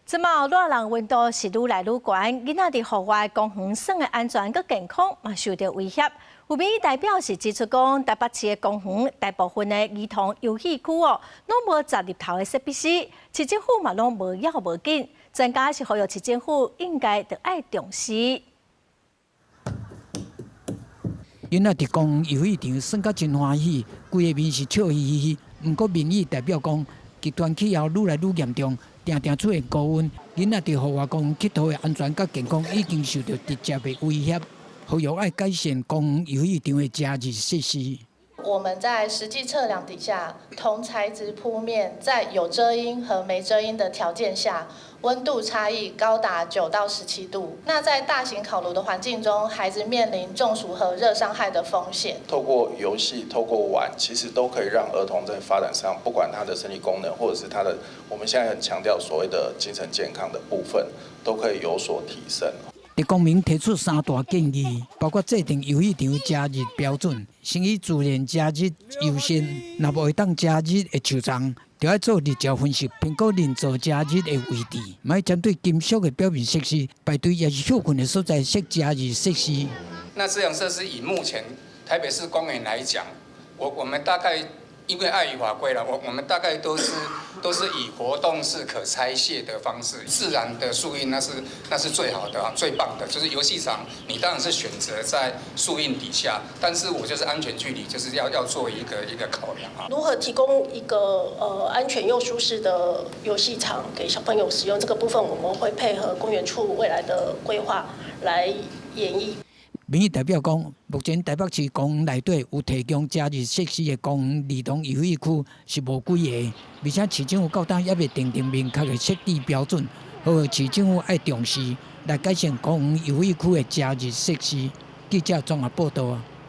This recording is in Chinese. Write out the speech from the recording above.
即马热人温度是愈来愈高，囡仔伫户外公园耍的安全佮健康嘛受到威胁。有民意代表是指出讲，台北市的公园大部分的儿童游戏区拢无插入头的设备师，市政府嘛拢无要无紧。专家是呼吁市政府应该着爱重视。囡仔伫公园游戏场耍甲真欢喜，规个面是笑嘻嘻。毋过民意代表讲，极端气候愈来愈严重。常常出现高温，囡仔伫户外公园佚佗的安全甲健康已经受到直接的威胁，呼吁爱改善公园游戏场的假日设施。我们在实际测量底下，同材质铺面在有遮阴和没遮阴的条件下，温度差异高达9到17度。那在大型烤炉的环境中，孩子面临中暑和热伤害的风险。透过游戏、透过玩，其实都可以让儿童在发展上，不管他的身体功能，或者是他的，我们现在很强调所谓的精神健康的部分，都可以有所提升。地公明提出3大建议，包括制定游戏场假日标准，先以自然假日优先。若无会当假日的球场，就要做日照分析，评估人造假日的位置。莫针对金属的表面设施，排队也是受困的所在设假日设施。那这样设施以目前台北市公园来讲，我们大概因为碍于法规了，我们大概都是以活动式可拆卸的方式，自然的树荫那是最好的啊，最棒的。就是游戏场，你当然是选择在树荫底下，但是我就是安全距离，就是要做一个考量啊。如何提供一个安全又舒适的游戏场给小朋友使用，这个部分我们会配合公园处未来的规划来演绎。民意代表讲，目前台北市公园内底有提供假日设施的公园儿童游戏区是无几个，而且市政府到当也未定定明确的设置标准，呼吁市政府爱重视来改善公园游戏区的假日设施。记者综合报道。